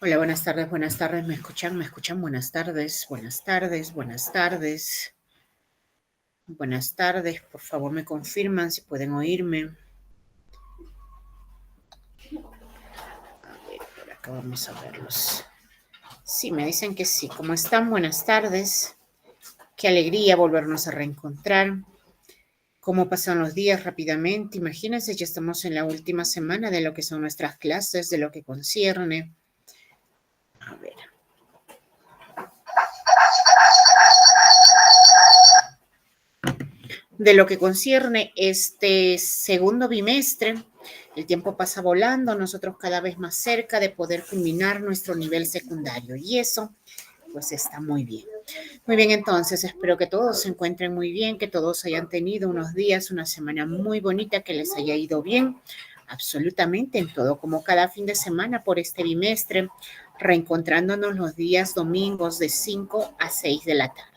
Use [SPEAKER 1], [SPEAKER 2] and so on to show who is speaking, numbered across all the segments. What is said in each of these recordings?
[SPEAKER 1] Hola, buenas tardes, ¿me escuchan? Buenas tardes, buenas tardes, buenas tardes, buenas tardes, por favor me confirman si pueden oírme. A ver, por acá vamos a verlos. Sí, me dicen que sí. ¿Cómo están? Buenas tardes. Qué alegría volvernos a reencontrar. ¿Cómo pasan los días rápidamente? Imagínense, ya estamos en la última semana de lo que son nuestras clases, de lo que concierne. A ver. De lo que concierne este segundo bimestre, el tiempo pasa volando, nosotros cada vez más cerca de poder culminar nuestro nivel secundario y eso pues está muy bien. Muy bien, entonces espero que todos se encuentren muy bien, que todos hayan tenido unos días, una semana muy bonita, que les haya ido bien, absolutamente en todo, como cada fin de semana por este bimestre, reencontrándonos los días domingos de 5 a 6 de la tarde.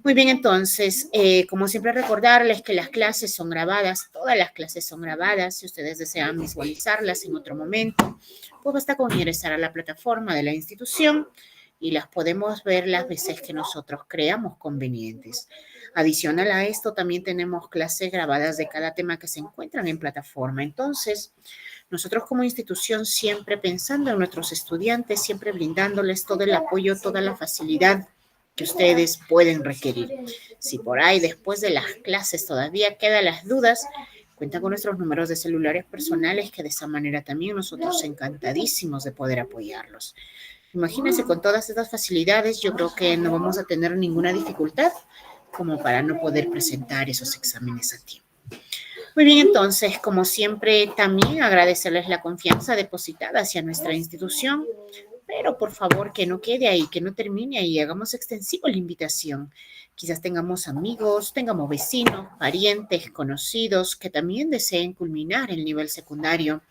[SPEAKER 1] Muy bien, entonces, como siempre recordarles que las clases son grabadas, todas las clases son grabadas, si ustedes desean visualizarlas en otro momento, pues basta con ingresar a la plataforma de la institución y las podemos ver las veces que nosotros creamos convenientes. Adicional a esto, también tenemos clases grabadas de cada tema que se encuentran en plataforma. Entonces, nosotros como institución siempre pensando en nuestros estudiantes, siempre brindándoles todo el apoyo, toda la facilidad que ustedes pueden requerir. Si por ahí después de las clases todavía quedan las dudas, cuentan con nuestros números de celulares personales que de esa manera también nosotros encantadísimos de poder apoyarlos. Imagínense, con todas estas facilidades yo creo que no vamos a tener ninguna dificultad como para no poder presentar esos exámenes a tiempo. Muy bien, entonces, como siempre, también agradecerles la confianza depositada hacia nuestra institución, pero por favor que no quede ahí, que no termine ahí, hagamos extensivo la invitación. Quizás tengamos amigos, tengamos vecinos, parientes, conocidos que también deseen culminar el nivel secundario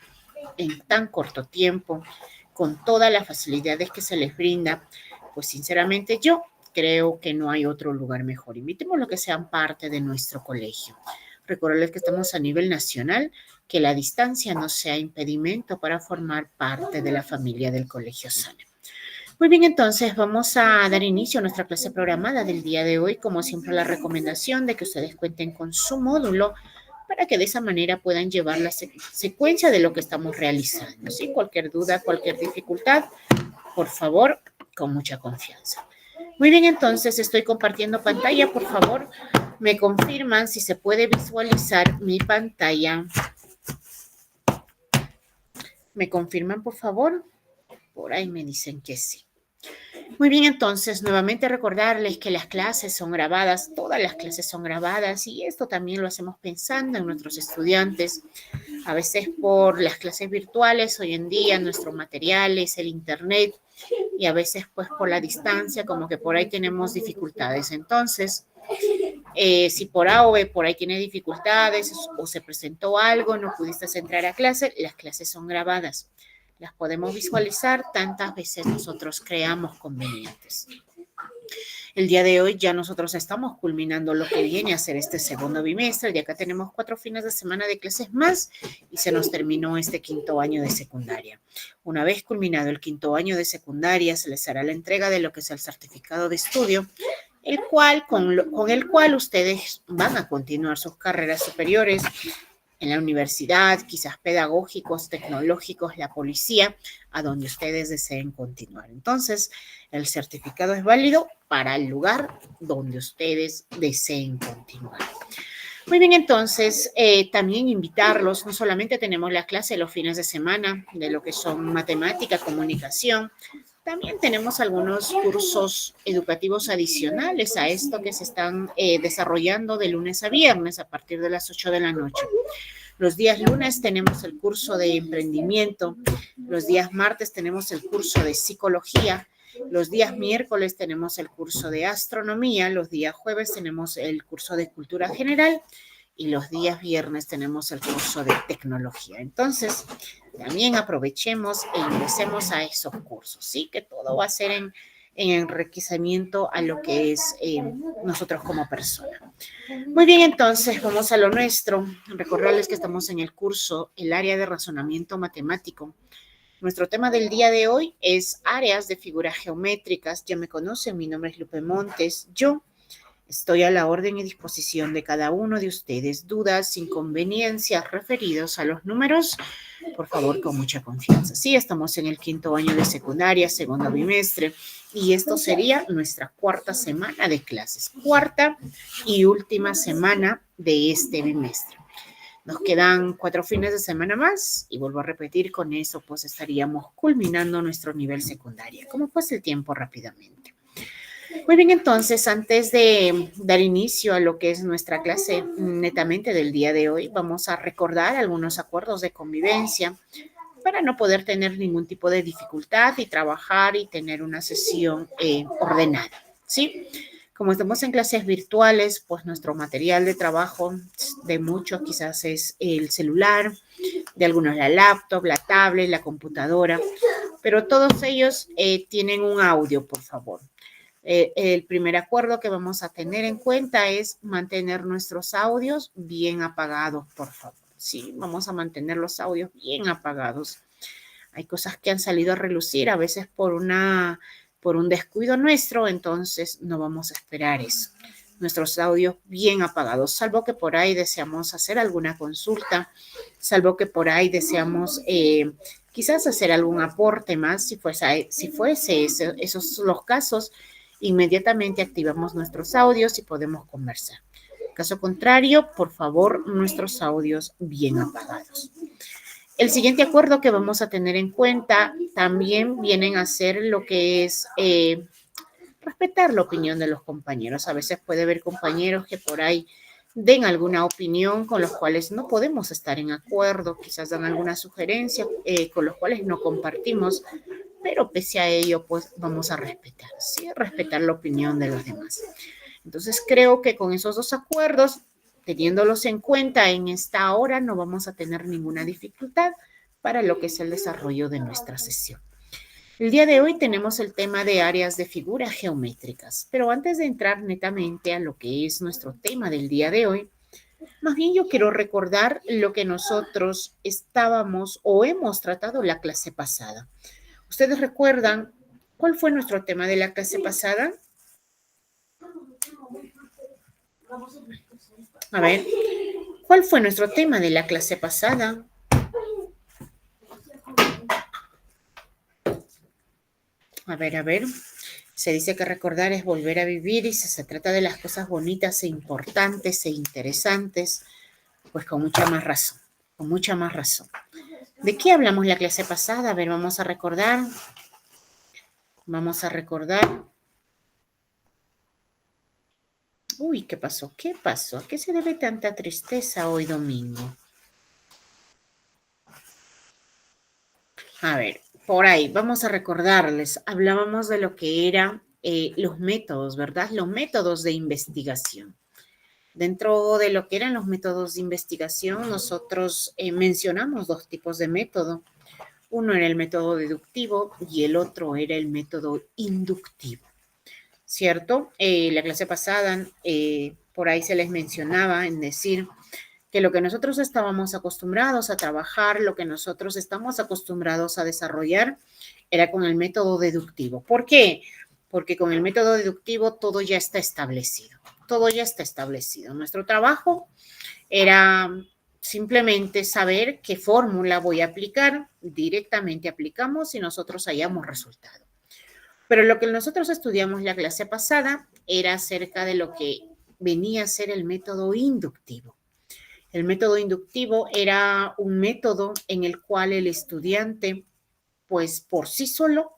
[SPEAKER 1] en tan corto tiempo, con todas las facilidades que se les brinda. Pues sinceramente yo creo que no hay otro lugar mejor. Invitemos a que sean parte de nuestro colegio. Recordarles que estamos a nivel nacional, que la distancia no sea impedimento para formar parte de la familia del Colegio SANE. Muy bien, entonces vamos a dar inicio a nuestra clase programada del día de hoy. Como siempre, la recomendación de que ustedes cuenten con su módulo para que de esa manera puedan llevar la secuencia de lo que estamos realizando. ¿Sí? Cualquier duda, cualquier dificultad, por favor, con mucha confianza. Muy bien, entonces estoy compartiendo pantalla. Por favor, me confirman si se puede visualizar mi pantalla. ¿Me confirman, por favor? Por ahí me dicen que sí. Muy bien, entonces, nuevamente recordarles que las clases son grabadas, todas las clases son grabadas y esto también lo hacemos pensando en nuestros estudiantes. A veces por las clases virtuales, hoy en día, nuestros materiales, el internet y a veces pues por la distancia, como que por ahí tenemos dificultades. Entonces, si por A o B por ahí tiene dificultades o se presentó algo, no pudiste entrar a clase, las clases son grabadas. Las podemos visualizar tantas veces nosotros creamos convenientes. El día de hoy ya nosotros estamos culminando lo que viene a ser este segundo bimestre. Y acá tenemos 4 fines de semana de clases más y se nos terminó este quinto año de secundaria. Una vez culminado el quinto año de secundaria, se les hará la entrega de lo que es el certificado de estudio, el cual, con el cual ustedes van a continuar sus carreras superiores en la universidad, quizás pedagógicos, tecnológicos, la policía, a donde ustedes deseen continuar. Entonces, el certificado es válido para el lugar donde ustedes deseen continuar. Muy bien, entonces, también invitarlos, no solamente tenemos la clase los fines de semana de lo que son matemática, comunicación, también tenemos algunos cursos educativos adicionales a esto que se están desarrollando de lunes a viernes a partir de las 8 de la noche. Los días lunes tenemos el curso de emprendimiento, los días martes tenemos el curso de psicología, los días miércoles tenemos el curso de astronomía, los días jueves tenemos el curso de cultura general y los días viernes tenemos el curso de tecnología. Entonces, también aprovechemos e ingresemos a esos cursos, ¿sí? Que todo va a ser en enriquecimiento a lo que es nosotros como personas. Muy bien, entonces vamos a lo nuestro. Recordarles que estamos en el curso, el área de razonamiento matemático. Nuestro tema del día de hoy es áreas de figuras geométricas. Ya me conocen, mi nombre es Lupe Montes. Yo estoy a la orden y disposición de cada uno de ustedes. Dudas, inconveniencias referidos a los números, por favor, con mucha confianza. Sí, estamos en el 5º año de secundaria, segundo bimestre, y esto sería nuestra cuarta semana de clases, cuarta y última semana de este bimestre. Nos quedan 4 fines de semana más y vuelvo a repetir, con eso pues estaríamos culminando nuestro nivel secundario. ¿Cómo pasa el tiempo rápidamente? Muy bien, entonces, antes de dar inicio a lo que es nuestra clase netamente del día de hoy, vamos a recordar algunos acuerdos de convivencia para no poder tener ningún tipo de dificultad y trabajar y tener una sesión ordenada, ¿sí? Como estamos en clases virtuales, pues nuestro material de trabajo de muchos quizás es el celular, de algunos la laptop, la tablet, la computadora, pero todos ellos tienen un audio, por favor. El primer acuerdo que vamos a tener en cuenta es mantener nuestros audios bien apagados, por favor. Sí, vamos a mantener los audios bien apagados. Hay cosas que han salido a relucir, a veces por un descuido nuestro, entonces no vamos a esperar eso. Nuestros audios bien apagados, salvo que por ahí deseamos hacer alguna consulta, salvo que por ahí deseamos quizás hacer algún aporte más, si fuese esos los casos, inmediatamente activamos nuestros audios y podemos conversar. Caso contrario, por favor, nuestros audios bien apagados. El siguiente acuerdo que vamos a tener en cuenta también vienen a ser lo que es respetar la opinión de los compañeros. A veces puede haber compañeros que por ahí den alguna opinión con los cuales no podemos estar en acuerdo, quizás dan alguna sugerencia con los cuales no compartimos, pero pese a ello, pues vamos a respetar, ¿sí? Respetar la opinión de los demás. Entonces creo que con esos dos acuerdos, teniéndolos en cuenta en esta hora, no vamos a tener ninguna dificultad para lo que es el desarrollo de nuestra sesión. El día de hoy tenemos el tema de áreas de figuras geométricas, pero antes de entrar netamente a lo que es nuestro tema del día de hoy, más bien yo quiero recordar lo que nosotros estábamos o hemos tratado la clase pasada. ¿Ustedes recuerdan cuál fue nuestro tema de la clase pasada? A ver, ¿cuál fue nuestro tema de la clase pasada? A ver. Se dice que recordar es volver a vivir y si se trata de las cosas bonitas e importantes e interesantes, pues con mucha más razón, con mucha más razón. ¿De qué hablamos la clase pasada? A ver, vamos a recordar. Vamos a recordar. Uy, ¿qué pasó? ¿Qué pasó? ¿A qué se debe tanta tristeza hoy domingo? A ver, por ahí, vamos a recordarles. Hablábamos de lo que eran los métodos, ¿verdad? Los métodos de investigación. Dentro de lo que eran los métodos de investigación, nosotros mencionamos 2 tipos de método. Uno era el método deductivo y el otro era el método inductivo, ¿cierto? La clase pasada, por ahí se les mencionaba en decir que lo que nosotros estábamos acostumbrados a trabajar, lo que nosotros estamos acostumbrados a desarrollar, era con el método deductivo. ¿Por qué? Porque con el método deductivo todo ya está establecido. Todo ya está establecido. Nuestro trabajo era simplemente saber qué fórmula voy a aplicar, directamente aplicamos y nosotros hallamos resultado. Pero lo que nosotros estudiamos la clase pasada era acerca de lo que venía a ser el método inductivo. El método inductivo era un método en el cual el estudiante, pues por sí solo,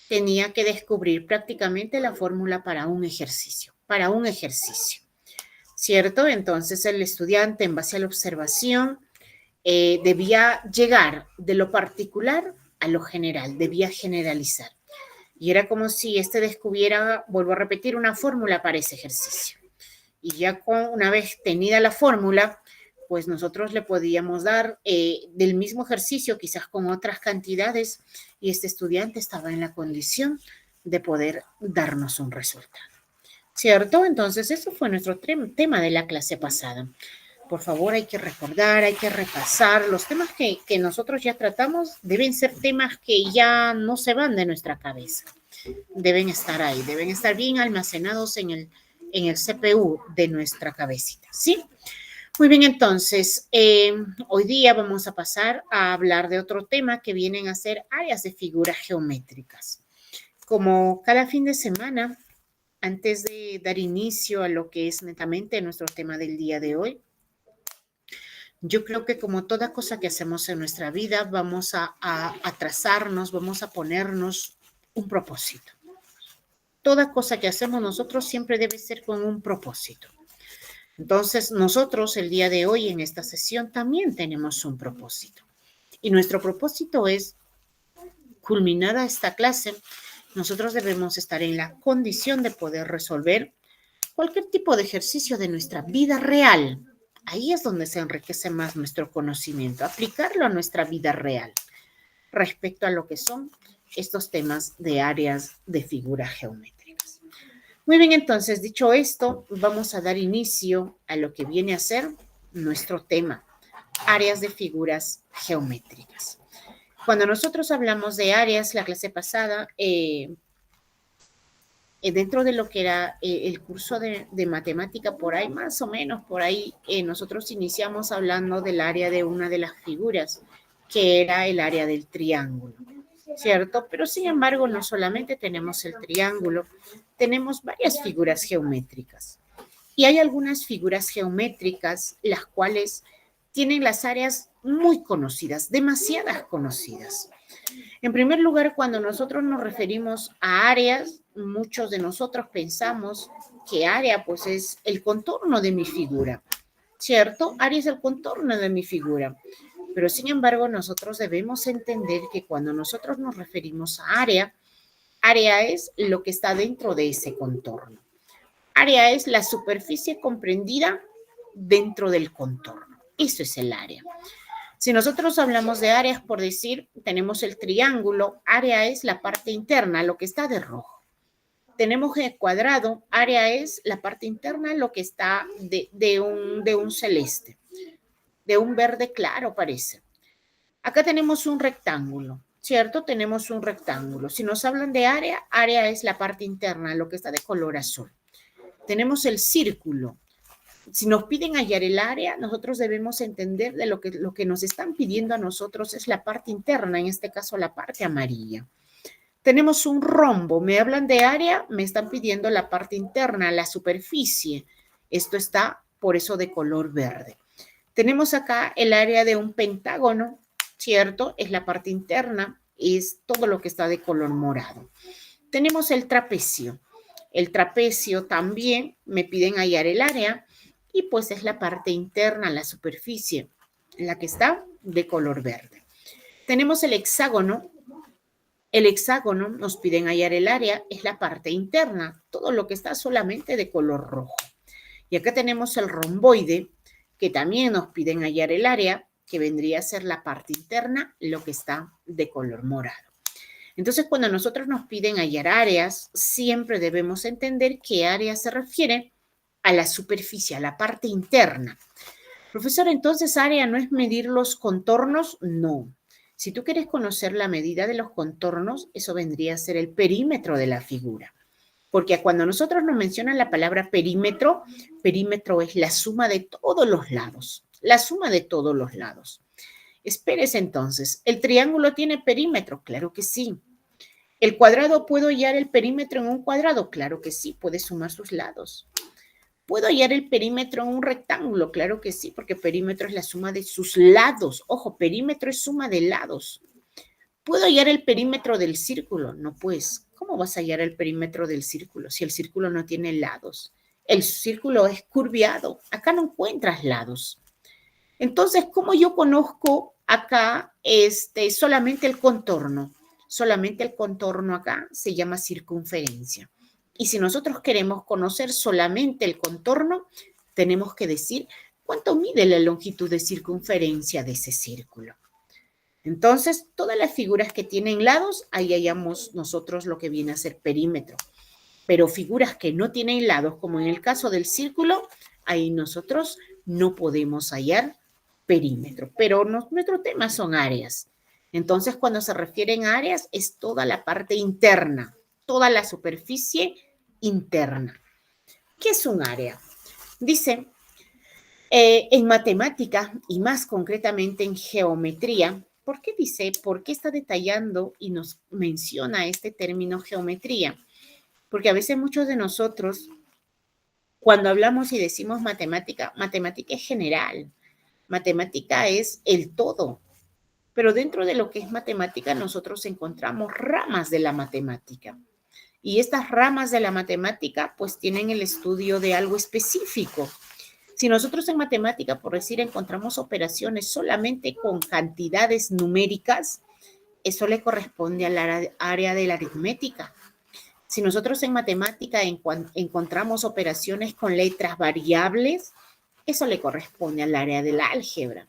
[SPEAKER 1] tenía que descubrir prácticamente la fórmula para un ejercicio, ¿cierto? Entonces el estudiante, en base a la observación, debía llegar de lo particular a lo general, debía generalizar. Y era como si descubriera, vuelvo a repetir, una fórmula para ese ejercicio. Y ya una vez tenida la fórmula, pues nosotros le podíamos dar del mismo ejercicio, quizás con otras cantidades, y este estudiante estaba en la condición de poder darnos un resultado. ¿Cierto? Entonces, eso fue nuestro tema de la clase pasada. Por favor, hay que recordar, hay que repasar. Los temas que nosotros ya tratamos deben ser temas que ya no se van de nuestra cabeza. Deben estar ahí, deben estar bien almacenados en el CPU de nuestra cabecita, ¿sí? Muy bien, entonces, hoy día vamos a pasar a hablar de otro tema que vienen a ser áreas de figuras geométricas. Como cada fin de semana, antes de dar inicio a lo que es netamente nuestro tema del día de hoy, yo creo que como toda cosa que hacemos en nuestra vida, vamos a trazarnos, vamos a ponernos un propósito. Toda cosa que hacemos nosotros siempre debe ser con un propósito. Entonces, nosotros el día de hoy en esta sesión también tenemos un propósito. Y nuestro propósito es, culminada esta clase, nosotros debemos estar en la condición de poder resolver cualquier tipo de ejercicio de nuestra vida real. Ahí es donde se enriquece más nuestro conocimiento, aplicarlo a nuestra vida real respecto a lo que son estos temas de áreas de figuras geométricas. Muy bien, entonces, dicho esto, vamos a dar inicio a lo que viene a ser nuestro tema, áreas de figuras geométricas. Cuando nosotros hablamos de áreas, la clase pasada, dentro de lo que era el curso de matemática, por ahí más o menos, por ahí nosotros iniciamos hablando del área de una de las figuras, que era el área del triángulo, ¿cierto? Pero sin embargo, no solamente tenemos el triángulo, tenemos varias figuras geométricas. Y hay algunas figuras geométricas las cuales tienen las áreas muy conocidas, demasiadas conocidas. En primer lugar, cuando nosotros nos referimos a áreas, muchos de nosotros pensamos que área pues es el contorno de mi figura, ¿cierto? Área es el contorno de mi figura. Pero sin embargo, nosotros debemos entender que cuando nosotros nos referimos a área, área es lo que está dentro de ese contorno. Área es la superficie comprendida dentro del contorno. Eso es el área. Si nosotros hablamos de áreas, por decir, tenemos el triángulo, área es la parte interna, lo que está de rojo. Tenemos el cuadrado, área es la parte interna, lo que está de un celeste, de un verde claro parece. Acá tenemos un rectángulo, ¿cierto? Tenemos un rectángulo. Si nos hablan de área, área es la parte interna, lo que está de color azul. Tenemos el círculo. Si nos piden hallar el área, nosotros debemos entender de lo que nos están pidiendo a nosotros es la parte interna, en este caso la parte amarilla. Tenemos un rombo, me hablan de área, me están pidiendo la parte interna, la superficie. Esto está por eso de color verde. Tenemos acá el área de un pentágono, ¿cierto? Es la parte interna, es todo lo que está de color morado. Tenemos el trapecio. El trapecio también me piden hallar el área y pues es la parte interna, la superficie, la que está de color verde. Tenemos el hexágono. El hexágono nos piden hallar el área, es la parte interna, todo lo que está solamente de color rojo. Y acá tenemos el romboide, que también nos piden hallar el área, que vendría a ser la parte interna, lo que está de color morado. Entonces, cuando nosotros nos piden hallar áreas, siempre debemos entender qué área se refiere a la superficie, a la parte interna. Profesor, entonces área no es medir los contornos, no. Si tú quieres conocer la medida de los contornos, eso vendría a ser el perímetro de la figura. Porque cuando nosotros nos mencionan la palabra perímetro, perímetro es la suma de todos los lados, la suma de todos los lados. Espérese entonces, ¿el triángulo tiene perímetro? Claro que sí. ¿El cuadrado puedo hallar el perímetro en un cuadrado? Claro que sí, puede sumar sus lados. ¿Puedo hallar el perímetro en un rectángulo? Claro que sí, porque perímetro es la suma de sus lados. Ojo, perímetro es suma de lados. ¿Puedo hallar el perímetro del círculo? No, pues, ¿cómo vas a hallar el perímetro del círculo si el círculo no tiene lados? El círculo es curviado. Acá no encuentras lados. Entonces, ¿cómo yo conozco acá solamente el contorno? Solamente el contorno acá se llama circunferencia. Y si nosotros queremos conocer solamente el contorno, tenemos que decir cuánto mide la longitud de circunferencia de ese círculo. Entonces, todas las figuras que tienen lados, ahí hallamos nosotros lo que viene a ser perímetro. Pero figuras que no tienen lados, como en el caso del círculo, ahí nosotros no podemos hallar perímetro. Pero nuestro tema son áreas. Entonces, cuando se refieren a áreas, es toda la parte interna, toda la superficie interna. ¿Qué es un área? Dice, en matemática y más concretamente en geometría, ¿por qué dice? ¿Por qué está detallando y nos menciona este término geometría? Porque a veces muchos de nosotros, cuando hablamos y decimos matemática, matemática es general, matemática es el todo, pero dentro de lo que es matemática nosotros encontramos ramas de la matemática. Y estas ramas de la matemática pues tienen el estudio de algo específico. Si nosotros en matemática, por decir, encontramos operaciones solamente con cantidades numéricas, eso le corresponde al área de la aritmética. Si nosotros en matemática encontramos operaciones con letras variables, eso le corresponde al área del álgebra.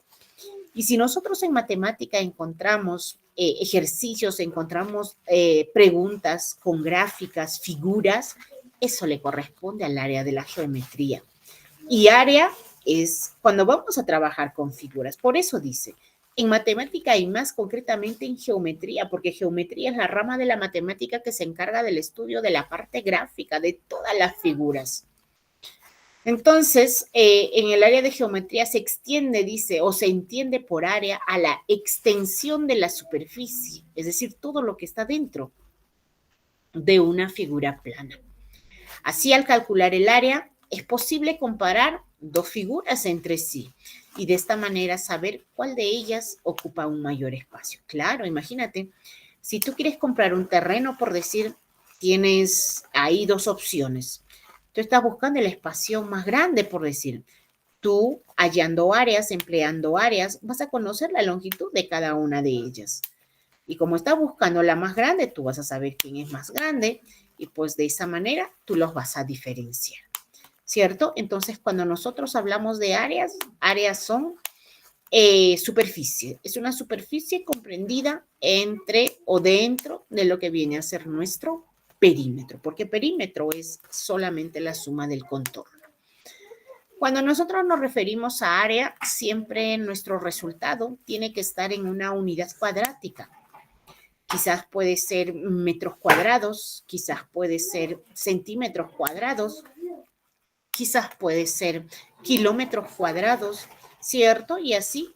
[SPEAKER 1] Y si nosotros en matemática encontramos ejercicios, encontramos preguntas con gráficas, figuras, eso le corresponde al área de la geometría. Y área es cuando vamos a trabajar con figuras. Por eso dice, en matemática y más concretamente en geometría, porque geometría es la rama de la matemática que se encarga del estudio de la parte gráfica, de todas las figuras. Entonces, en el área de geometría se extiende, dice, o se entiende por área a la extensión de la superficie, es decir, todo lo que está dentro de una figura plana. Así, al calcular el área, es posible comparar dos figuras entre sí y de esta manera saber cuál de ellas ocupa un mayor espacio. Claro, imagínate, si tú quieres comprar un terreno, por decir, tienes ahí dos opciones. Tú estás buscando el espacio más grande, por decir. Tú, hallando áreas, empleando áreas, vas a conocer la longitud de cada una de ellas. Y como estás buscando la más grande, tú vas a saber quién es más grande y pues de esa manera tú los vas a diferenciar, ¿cierto? Entonces, cuando nosotros hablamos de áreas, áreas son superficie. Es una superficie comprendida entre o dentro de lo que viene a ser nuestro perímetro, porque perímetro es solamente la suma del contorno. Cuando nosotros nos referimos a área, siempre nuestro resultado tiene que estar en una unidad cuadrática. Quizás puede ser metros cuadrados, quizás puede ser centímetros cuadrados, quizás puede ser kilómetros cuadrados, ¿cierto? Y así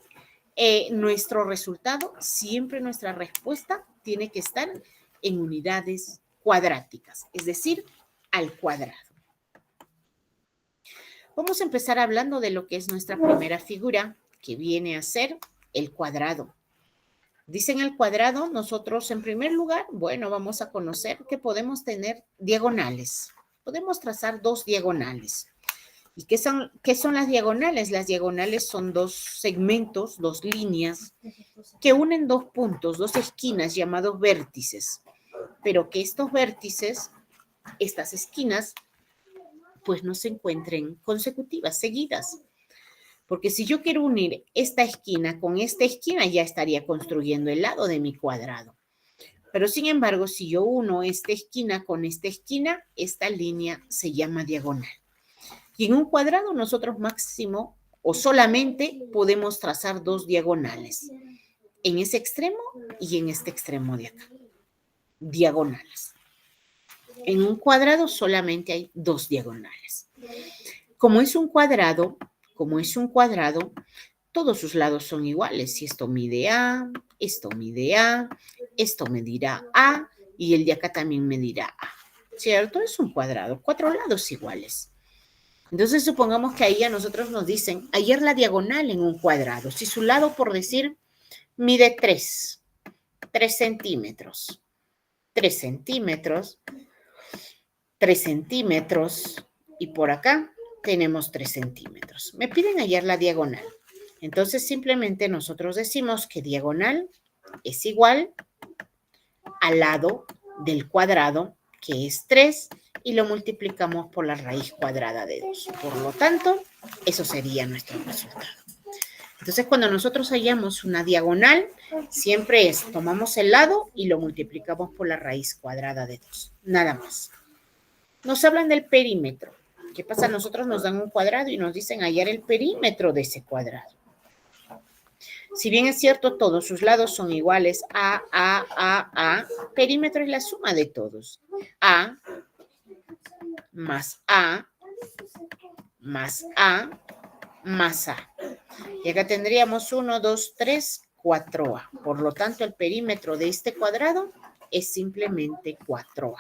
[SPEAKER 1] nuestro resultado, siempre nuestra respuesta tiene que estar en unidades cuadráticas, es decir, al cuadrado. Vamos a empezar hablando de lo que es nuestra primera figura, que viene a ser el cuadrado. Dicen el cuadrado, nosotros en primer lugar, bueno, vamos a conocer que podemos tener diagonales. Podemos trazar dos diagonales. ¿Y qué son las diagonales? Las diagonales son dos segmentos, dos líneas que unen dos puntos, dos esquinas llamados vértices. Pero que estos vértices, estas esquinas, pues no se encuentren consecutivas, seguidas. Porque si yo quiero unir esta esquina con esta esquina, ya estaría construyendo el lado de mi cuadrado. Pero sin embargo, si yo uno esta esquina con esta esquina, esta línea se llama diagonal. Y en un cuadrado nosotros máximo o solamente podemos trazar dos diagonales. En ese extremo y en este extremo de acá. Diagonales. En un cuadrado solamente hay dos diagonales. Como es un cuadrado, todos sus lados son iguales. Si esto mide A, esto mide A, esto medirá A y el de acá también medirá A. ¿Cierto? Es un cuadrado, cuatro lados iguales. Entonces supongamos que ahí a nosotros nos dicen, hallar la diagonal en un cuadrado. Si su lado, por decir, mide 3 centímetros, 3 centímetros, 3 centímetros y por acá tenemos 3 centímetros. Me piden hallar la diagonal. Entonces simplemente nosotros decimos que diagonal es igual al lado del cuadrado, que es 3, y lo multiplicamos por la raíz cuadrada de 2. Por lo tanto, eso sería nuestro resultado. Entonces, cuando nosotros hallamos una diagonal, siempre es, tomamos el lado y lo multiplicamos por la raíz cuadrada de 2. Nada más. Nos hablan del perímetro. ¿Qué pasa? Nosotros nos dan un cuadrado y nos dicen hallar el perímetro de ese cuadrado. Si bien es cierto, todos sus lados son iguales, A, perímetro es la suma de todos. A más A más A más A. Y acá tendríamos 1, 2, 3, 4A. Por lo tanto, el perímetro de este cuadrado es simplemente 4A.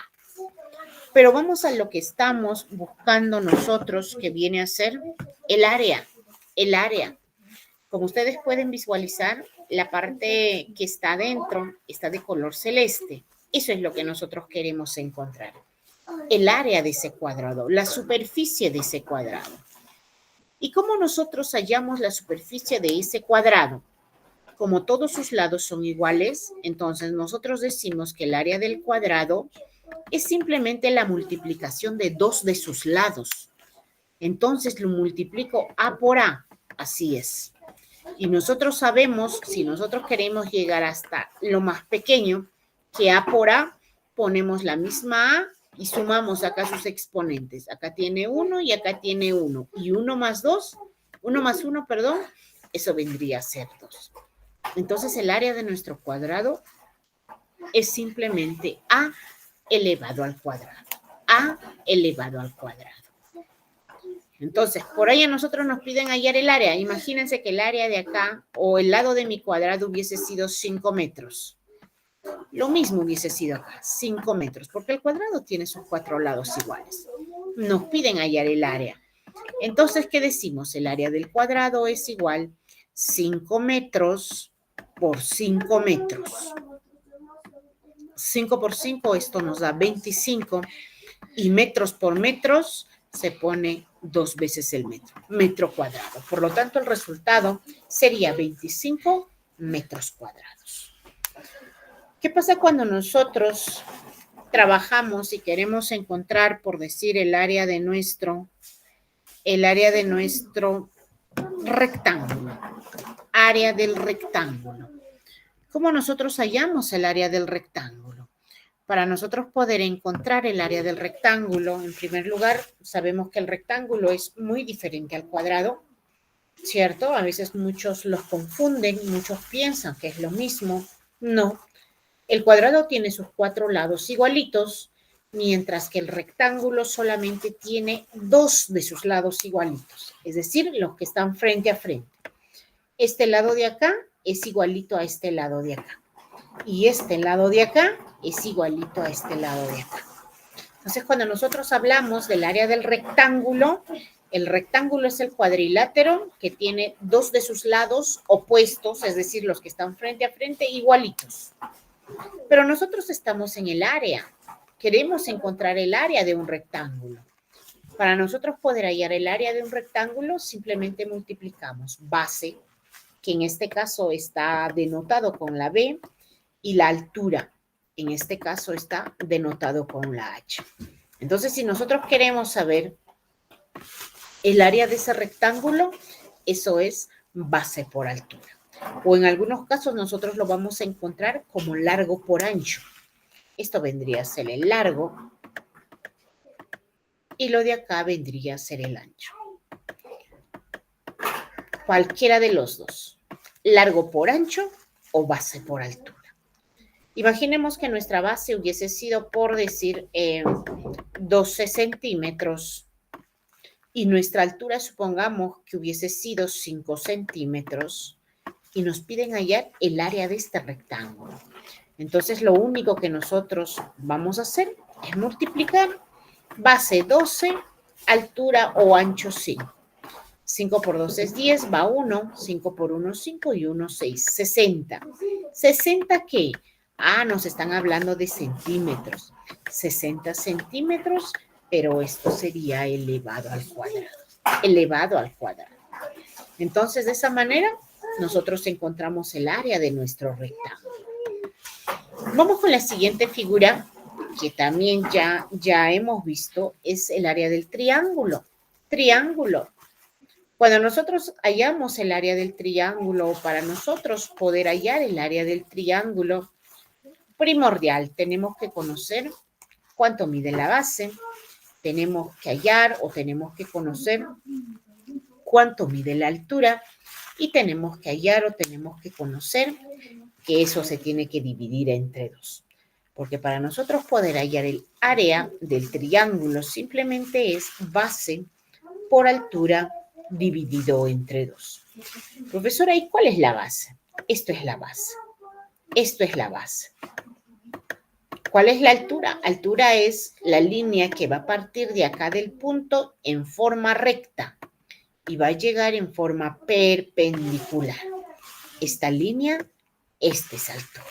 [SPEAKER 1] Pero vamos a lo que estamos buscando nosotros, que viene a ser el área. El área. Como ustedes pueden visualizar, la parte que está adentro está de color celeste. Eso es lo que nosotros queremos encontrar. El área de ese cuadrado, la superficie de ese cuadrado. ¿Y cómo nosotros hallamos la superficie de ese cuadrado? Como todos sus lados son iguales, entonces nosotros decimos que el área del cuadrado es simplemente la multiplicación de dos de sus lados. Entonces lo multiplico A por A, así es. Y nosotros sabemos, si nosotros queremos llegar hasta lo más pequeño, que A por A ponemos la misma A y sumamos acá sus exponentes. Acá tiene 1 y acá tiene 1. Y 1 más 2, 1 más 1, perdón, eso vendría a ser 2. Entonces el área de nuestro cuadrado es simplemente A elevado al cuadrado. A elevado al cuadrado. Entonces, por ahí a nosotros nos piden hallar el área. Imagínense que el área de acá o el lado de mi cuadrado hubiese sido 5 metros. Lo mismo hubiese sido acá, 5 metros, porque el cuadrado tiene sus 4 lados iguales. Nos piden hallar el área. Entonces, ¿qué decimos? El área del cuadrado es igual 5 metros por 5 metros. 5 por 5, esto nos da 25. Y metros por metros se pone 2 veces el metro, metro cuadrado. Por lo tanto, el resultado sería 25 metros cuadrados. ¿Qué pasa cuando nosotros trabajamos y queremos encontrar, por decir, el área de nuestro rectángulo? Área del rectángulo. ¿Cómo nosotros hallamos el área del rectángulo? Para nosotros poder encontrar el área del rectángulo, en primer lugar, sabemos que el rectángulo es muy diferente al cuadrado, ¿cierto? A veces muchos los confunden, muchos piensan que es lo mismo. No, el cuadrado tiene sus 4 lados igualitos, mientras que el rectángulo solamente tiene 2 de sus lados igualitos, es decir, los que están frente a frente. Este lado de acá es igualito a este lado de acá. Y este lado de acá es igualito a este lado de acá. Entonces, cuando nosotros hablamos del área del rectángulo, el rectángulo es el cuadrilátero que tiene 2 de sus lados opuestos, es decir, los que están frente a frente, igualitos. Pero nosotros estamos en el área. Queremos encontrar el área de un rectángulo. Para nosotros poder hallar el área de un rectángulo, simplemente multiplicamos base, que en este caso está denotado con la B, y la altura, en este caso está denotado con la H. Entonces, si nosotros queremos saber el área de ese rectángulo, eso es base por altura. O en algunos casos nosotros lo vamos a encontrar como largo por ancho. Esto vendría a ser el largo y lo de acá vendría a ser el ancho. Cualquiera de los dos, largo por ancho o base por altura. Imaginemos que nuestra base hubiese sido, por decir, 12 centímetros y nuestra altura, supongamos que hubiese sido 5 centímetros y nos piden hallar el área de este rectángulo. Entonces, lo único que nosotros vamos a hacer es multiplicar base 12, altura o ancho 5. 5 por 2 es 10, va 1, 5 por 1, 5 y 1, 6, 60. ¿60 qué? Nos están hablando de centímetros. 60 centímetros, pero esto sería elevado al cuadrado. Elevado al cuadrado. Entonces, de esa manera, nosotros encontramos el área de nuestro rectángulo. Vamos con la siguiente figura, que también ya hemos visto, es el área del triángulo. Triángulo. Cuando nosotros hallamos el área del triángulo, o para nosotros poder hallar el área del triángulo, primordial, tenemos que conocer cuánto mide la base, tenemos que hallar o tenemos que conocer cuánto mide la altura y tenemos que hallar o tenemos que conocer que eso se tiene que dividir entre 2. Porque para nosotros poder hallar el área del triángulo simplemente es base por altura dividido entre 2. Profesora, ¿y cuál es la base? Esto es la base. Esto es la base. ¿Cuál es la altura? Altura es la línea que va a partir de acá del punto en forma recta y va a llegar en forma perpendicular. Esta línea, esta es altura.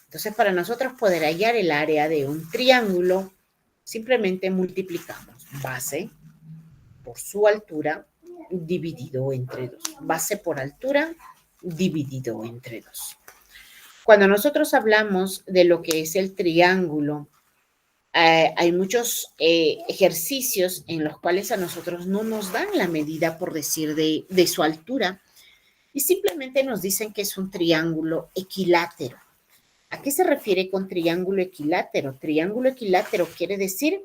[SPEAKER 1] Entonces, para nosotros poder hallar el área de un triángulo, simplemente multiplicamos base por su altura dividido entre 2. Base por altura dividido entre 2. Cuando nosotros hablamos de lo que es el triángulo, hay muchos ejercicios en los cuales a nosotros no nos dan la medida, por decir, de su altura, y simplemente nos dicen que es un triángulo equilátero. ¿A qué se refiere con triángulo equilátero? Triángulo equilátero quiere decir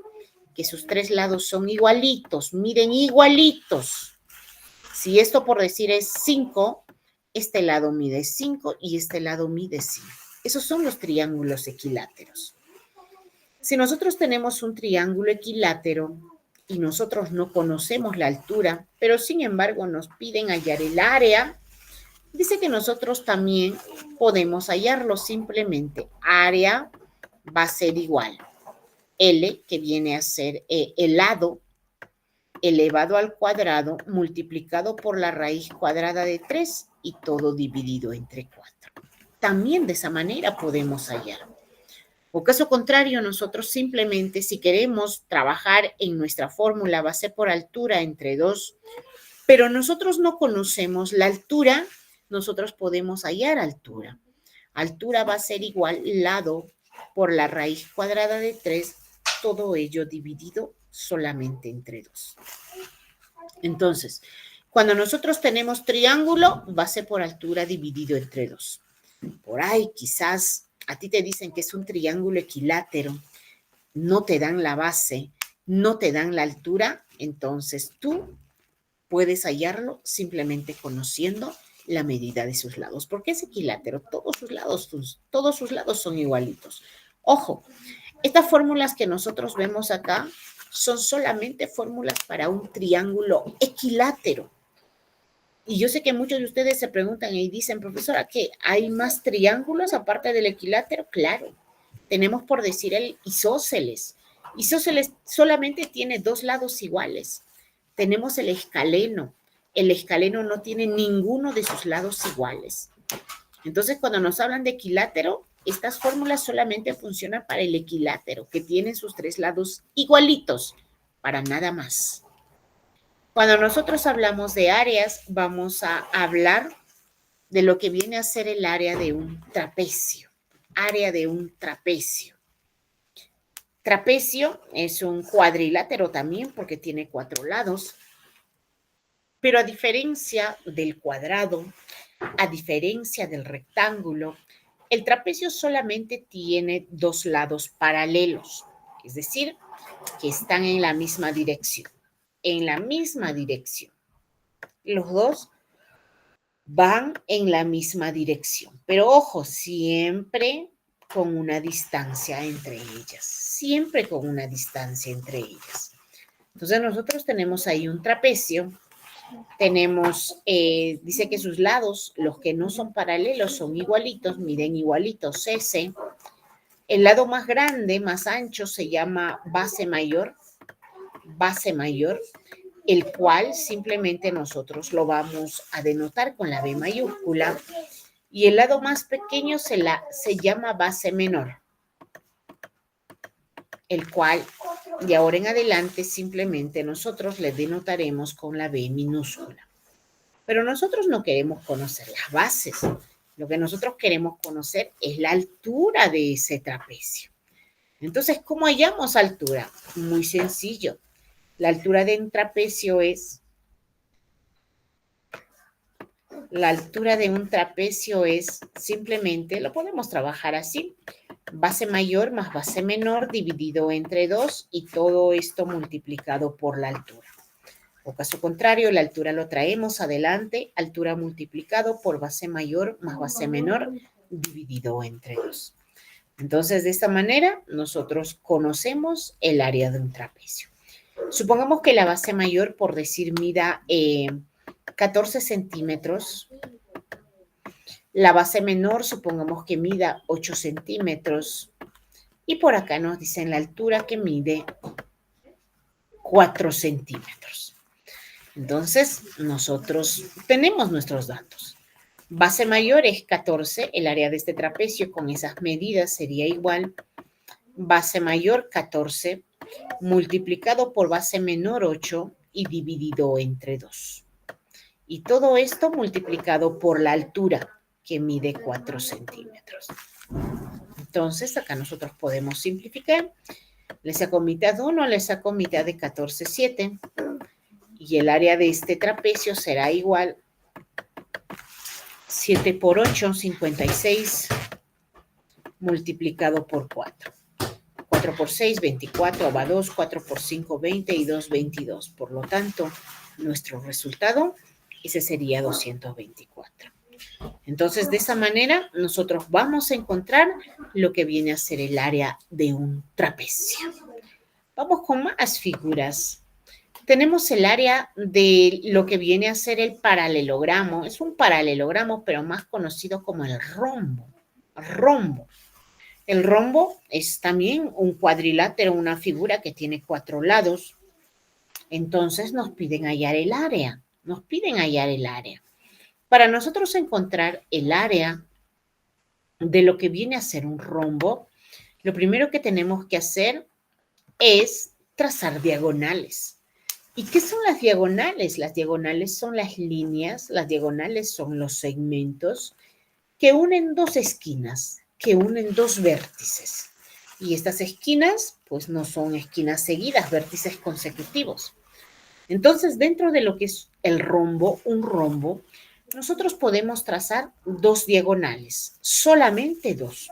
[SPEAKER 1] que sus 3 lados son igualitos, miren, igualitos. Si esto, por decir, es 5, este lado mide 5 y este lado mide 5. Esos son los triángulos equiláteros. Si nosotros tenemos un triángulo equilátero y nosotros no conocemos la altura, pero sin embargo nos piden hallar el área, dice que nosotros también podemos hallarlo simplemente. Área va a ser igual. L, que viene a ser el lado elevado al cuadrado multiplicado por la raíz cuadrada de 3 y todo dividido entre 4. También de esa manera podemos hallar. O caso contrario, nosotros simplemente, si queremos trabajar en nuestra fórmula base por altura entre 2, pero nosotros no conocemos la altura, nosotros podemos hallar altura. Altura va a ser igual lado por la raíz cuadrada de 3, todo ello dividido solamente entre 2. Entonces, cuando nosotros tenemos triángulo, base por altura dividido entre 2. Por ahí quizás a ti te dicen que es un triángulo equilátero, no te dan la base, no te dan la altura, entonces tú puedes hallarlo simplemente conociendo la medida de sus lados. ¿Por qué es equilátero? Todos sus lados son igualitos. Ojo, estas fórmulas que nosotros vemos acá son solamente fórmulas para un triángulo equilátero. Y yo sé que muchos de ustedes se preguntan y dicen, profesora, ¿qué? ¿Hay más triángulos aparte del equilátero? Claro. Tenemos por decir el isósceles. Isósceles solamente tiene 2 lados iguales. Tenemos el escaleno. El escaleno no tiene ninguno de sus lados iguales. Entonces, cuando nos hablan de equilátero, estas fórmulas solamente funcionan para el equilátero, que tiene sus 3 lados igualitos, para nada más. Cuando nosotros hablamos de áreas, vamos a hablar de lo que viene a ser el área de un trapecio. Área de un trapecio. Trapecio es un cuadrilátero también porque tiene 4 lados, pero a diferencia del cuadrado, a diferencia del rectángulo, el trapecio solamente tiene 2 lados paralelos, es decir, que están en la misma dirección. En la misma dirección. Los dos van en la misma dirección, pero ojo, siempre con una distancia entre ellas, siempre con una distancia entre ellas. Entonces nosotros tenemos ahí un trapecio, tenemos, dice que sus lados, los que no son paralelos, son igualitos, miden igualitos S. El lado más grande, más ancho, se llama base mayor, el cual simplemente nosotros lo vamos a denotar con la B mayúscula, y el lado más pequeño se llama base menor, el cual de ahora en adelante simplemente nosotros le denotaremos con la B minúscula. Pero nosotros no queremos conocer las bases, lo que nosotros queremos conocer es la altura de ese trapecio. Entonces, ¿cómo hallamos altura? Muy sencillo. La altura de un trapecio es simplemente, lo podemos trabajar así. Base mayor más base menor dividido entre 2 y todo esto multiplicado por la altura. O caso contrario, la altura lo traemos adelante, altura multiplicado por base mayor más base menor dividido entre 2. Entonces, de esta manera, nosotros conocemos el área de un trapecio. Supongamos que la base mayor, por decir, mida 14 centímetros. La base menor, supongamos que mida 8 centímetros. Y por acá nos dicen la altura que mide 4 centímetros. Entonces, nosotros tenemos nuestros datos. Base mayor es 14, el área de este trapecio con esas medidas sería igual. Base mayor 14 multiplicado por base menor 8 y dividido entre 2. Y todo esto multiplicado por la altura, que mide 4 centímetros. Entonces, acá nosotros podemos simplificar. Le saco mitad 1, le saco mitad de 14, 7. Y el área de este trapecio será igual 7 por 8, 56, multiplicado por 4. 4 por 6, 24, va 2, 4 por 5, 20 y 2, 22. Por lo tanto, nuestro resultado, ese sería 224. Entonces, de esa manera, nosotros vamos a encontrar lo que viene a ser el área de un trapecio. Vamos con más figuras. Tenemos el área de lo que viene a ser el paralelogramo. Es un paralelogramo, pero más conocido como el rombo. Rombo. El rombo es también un cuadrilátero, una figura que tiene 4 lados. Entonces nos piden hallar el área. Nos piden hallar el área. Para nosotros encontrar el área de lo que viene a ser un rombo, lo primero que tenemos que hacer es trazar diagonales. ¿Y qué son las diagonales? Las diagonales son las líneas, las diagonales son los segmentos que unen dos esquinas, que unen dos vértices. Y estas esquinas, pues no son esquinas seguidas, vértices consecutivos. Entonces, dentro de lo que es el rombo, un rombo, nosotros podemos trazar dos diagonales, solamente dos.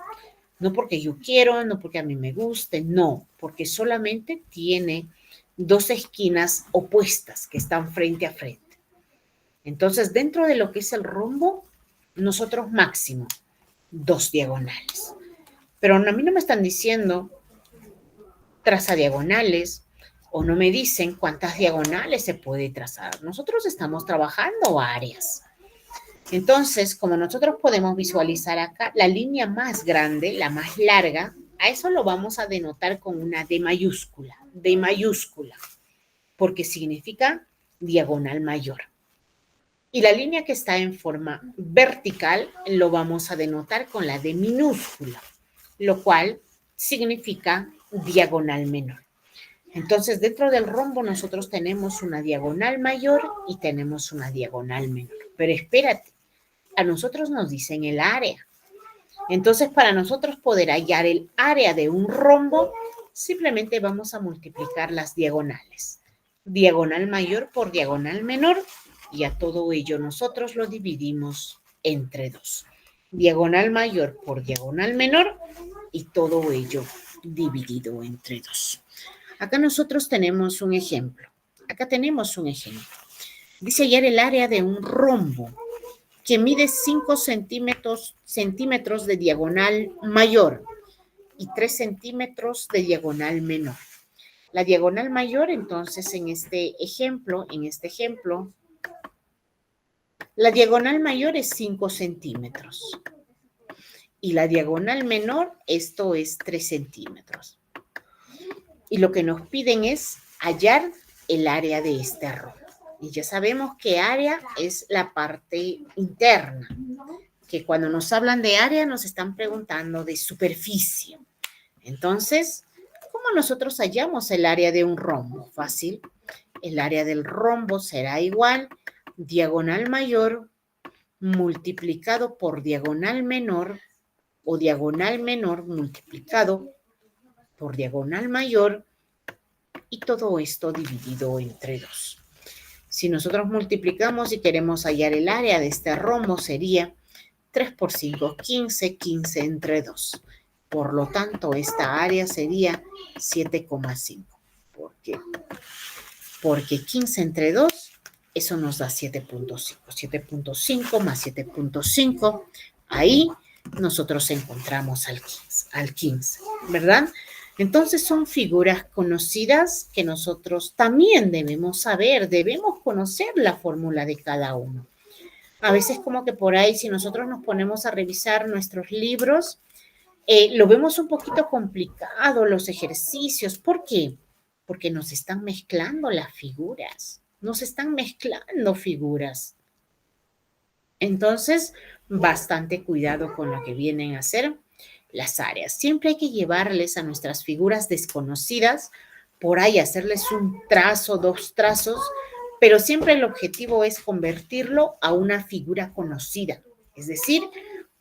[SPEAKER 1] No porque yo quiero, no porque a mí me guste, no, porque solamente tiene dos esquinas opuestas que están frente a frente. Entonces, dentro de lo que es el rombo, nosotros máximo dos diagonales. Pero a mí no me están diciendo traza diagonales o no me dicen cuántas diagonales se puede trazar. Nosotros estamos trabajando áreas. Entonces, como nosotros podemos visualizar acá, la línea más grande, la más larga, a eso lo vamos a denotar con una D mayúscula, porque significa diagonal mayor. Y la línea que está en forma vertical lo vamos a denotar con la D minúscula, lo cual significa diagonal menor. Entonces, dentro del rombo nosotros tenemos una diagonal mayor y tenemos una diagonal menor. Pero espérate, a nosotros nos dicen el área. Entonces, para nosotros poder hallar el área de un rombo, simplemente vamos a multiplicar las diagonales. Diagonal mayor por diagonal menor, y a todo ello nosotros lo dividimos entre 2. Diagonal mayor por diagonal menor, y todo ello dividido entre 2. Acá nosotros tenemos un ejemplo. Dice hallar el área de un rombo que mide 5 centímetros de diagonal mayor y 3 centímetros de diagonal menor. La diagonal mayor, entonces, en este ejemplo, la diagonal mayor es 5 centímetros. Y la diagonal menor, esto es 3 centímetros. Y lo que nos piden es hallar el área de este rombo. Y ya sabemos que área es la parte interna, que cuando nos hablan de área nos están preguntando de superficie. Entonces, ¿cómo nosotros hallamos el área de un rombo? Fácil. El área del rombo será igual diagonal mayor multiplicado por diagonal menor o diagonal menor multiplicado por diagonal mayor y todo esto dividido entre 2. Si nosotros multiplicamos y queremos hallar el área de este rombo sería 3 por 5, 15, 15 entre 2. Por lo tanto, esta área sería 7,5. ¿Por qué? Porque 15 entre 2, eso nos da 7,5. 7,5 más 7,5, ahí nosotros encontramos al 15, ¿verdad? Entonces son figuras conocidas que nosotros también debemos saber, debemos conocer la fórmula de cada uno. A veces como que por ahí, si nosotros nos ponemos a revisar nuestros libros, lo vemos un poquito complicado los ejercicios. ¿Por qué? Porque nos están mezclando las figuras, nos están mezclando figuras. Entonces, bastante cuidado con lo que vienen a hacer las áreas. Siempre hay que llevarles a nuestras figuras desconocidas, por ahí hacerles un trazo, 2 trazos, pero siempre el objetivo es convertirlo a una figura conocida, es decir,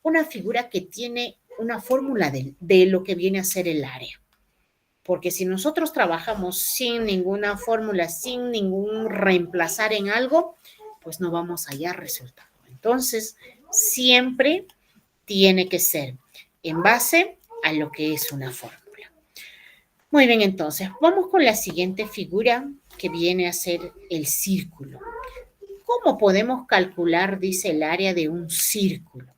[SPEAKER 1] una figura que tiene una fórmula de lo que viene a ser el área. Porque si nosotros trabajamos sin ninguna fórmula, sin ningún reemplazar en algo, pues no vamos a hallar resultado. Entonces, siempre tiene que ser en base a lo que es una fórmula. Muy bien, entonces, vamos con la siguiente figura que viene a ser el círculo. ¿Cómo podemos calcular, dice, el área de un círculo?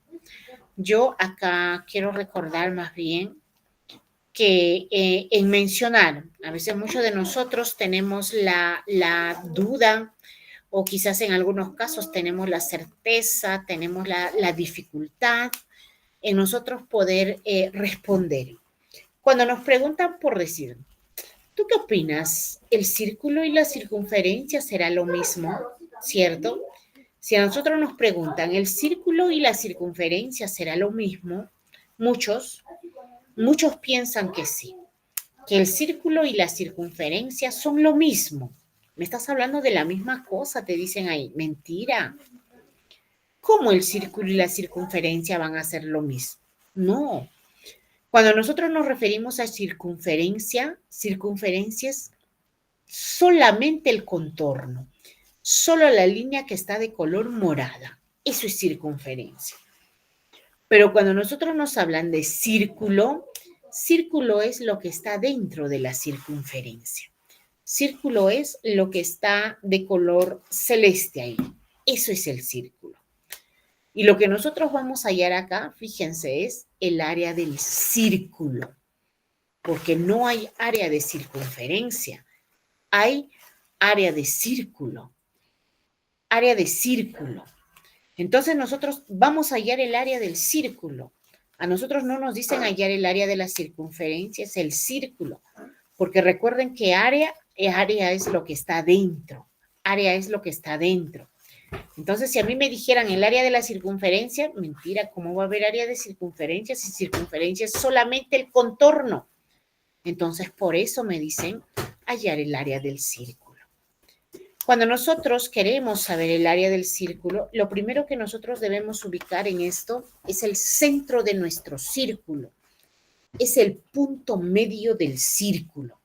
[SPEAKER 1] Yo acá quiero recordar más bien que en mencionar, a veces muchos de nosotros tenemos la duda o quizás en algunos casos tenemos la certeza, tenemos la dificultad en nosotros poder responder. Cuando nos preguntan por decir, ¿tú qué opinas? ¿El círculo y la circunferencia será lo mismo? ¿Cierto? Si a nosotros nos preguntan, ¿el círculo y la circunferencia será lo mismo? Muchos piensan que sí, que el círculo y la circunferencia son lo mismo. Me estás hablando de la misma cosa, te dicen ahí. Mentira. ¿Cómo el círculo y la circunferencia van a ser lo mismo? No. Cuando nosotros nos referimos a circunferencia es solamente el contorno, solo la línea que está de color morada. Eso es circunferencia. Pero cuando nosotros nos hablan de círculo es lo que está dentro de la circunferencia. Círculo es lo que está de color celeste ahí. Eso es el círculo. Y lo que nosotros vamos a hallar acá, fíjense, es el área del círculo. Porque no hay área de circunferencia. Hay área de círculo. Área de círculo. Entonces nosotros vamos a hallar el área del círculo. A nosotros no nos dicen hallar el área de la circunferencia, es el círculo. Porque recuerden que área es lo que está dentro. Área es lo que está dentro. Entonces, si a mí me dijeran el área de la circunferencia, mentira, ¿cómo va a haber área de circunferencia si circunferencia es solamente el contorno? Entonces, por eso me dicen hallar el área del círculo. Cuando nosotros queremos saber el área del círculo, lo primero que nosotros debemos ubicar en esto es el centro de nuestro círculo. Es el punto medio del círculo.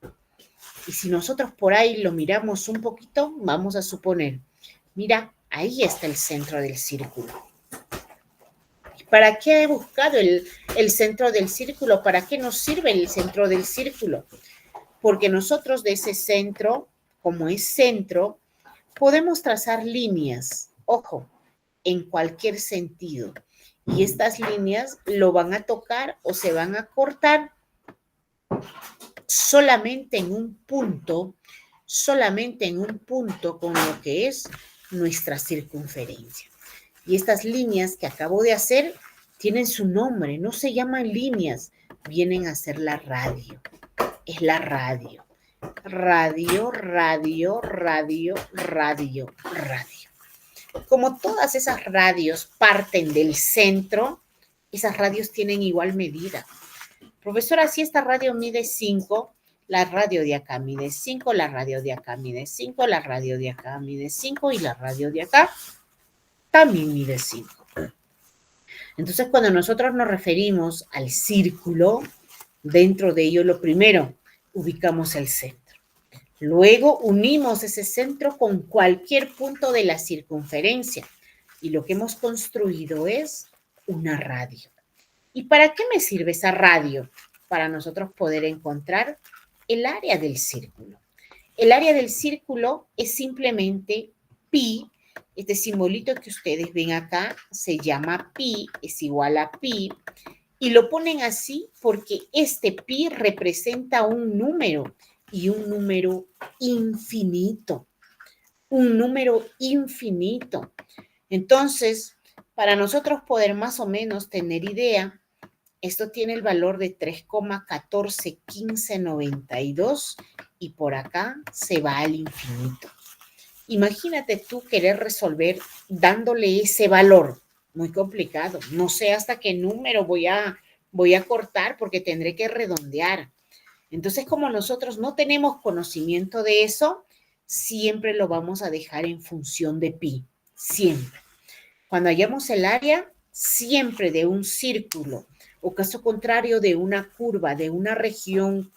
[SPEAKER 1] Y si nosotros por ahí lo miramos un poquito, vamos a suponer, mira, ahí está el centro del círculo. ¿Para qué he buscado el centro del círculo? ¿Para qué nos sirve el centro del círculo? Porque nosotros de ese centro, como es centro, podemos trazar líneas, ojo, en cualquier sentido. Y estas líneas lo van a tocar o se van a cortar solamente en un punto con lo que es nuestra circunferencia. Y estas líneas que acabo de hacer tienen su nombre, no se llaman líneas, vienen a ser la radio. Es la radio. Radio, radio, radio, radio, radio. Como todas esas radios parten del centro, esas radios tienen igual medida. Profesora, si esta radio mide 5, la radio de acá mide 5, la radio de acá mide 5, la radio de acá mide 5 y la radio de acá también mide 5. Entonces, cuando nosotros nos referimos al círculo, dentro de ello, lo primero, ubicamos el centro. Luego unimos ese centro con cualquier punto de la circunferencia y lo que hemos construido es una radio. ¿Y para qué me sirve esa radio? Para nosotros poder encontrar el área del círculo. El área del círculo es simplemente pi. Este simbolito que ustedes ven acá se llama pi, es igual a pi. Y lo ponen así porque este pi representa un número y un número infinito. Un número infinito. Entonces, para nosotros poder más o menos tener idea, esto tiene el valor de 3,141592 y por acá se va al infinito. Imagínate tú querer resolver dándole ese valor. Muy complicado. No sé hasta qué número voy a cortar porque tendré que redondear. Entonces, como nosotros no tenemos conocimiento de eso, siempre lo vamos a dejar en función de pi. Siempre. Cuando hallamos el área, siempre de un círculo, o caso contrario de una curva, de una región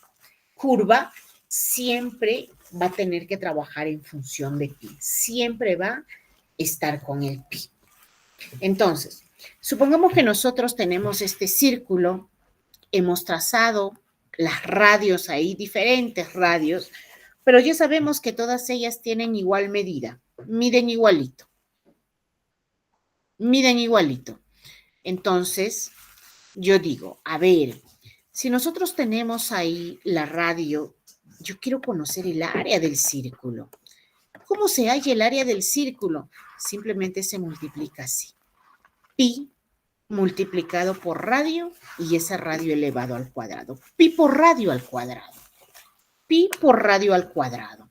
[SPEAKER 1] curva, siempre va a tener que trabajar en función de pi. Siempre va a estar con el pi. Entonces, supongamos que nosotros tenemos este círculo, hemos trazado las radios ahí, diferentes radios, pero ya sabemos que todas ellas tienen igual medida, miden igualito. Miden igualito. Entonces, yo digo, a ver, si nosotros tenemos ahí la radio, yo quiero conocer el área del círculo. ¿Cómo se halla el área del círculo? Simplemente se multiplica así. Pi multiplicado por radio y ese radio elevado al cuadrado. Pi por radio al cuadrado. Pi por radio al cuadrado.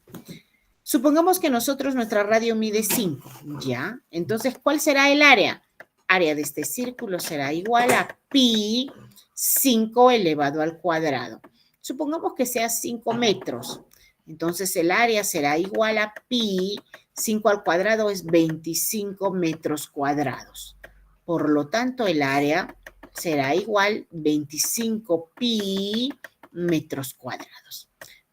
[SPEAKER 1] Supongamos que nosotros, nuestra radio mide 5, ¿ya? Entonces, ¿cuál será el área? Área de este círculo será igual a pi 5 elevado al cuadrado. Supongamos que sea 5 metros. Entonces, el área será igual a pi 5 al cuadrado es 25 metros cuadrados. Por lo tanto, el área será igual 25 pi metros cuadrados.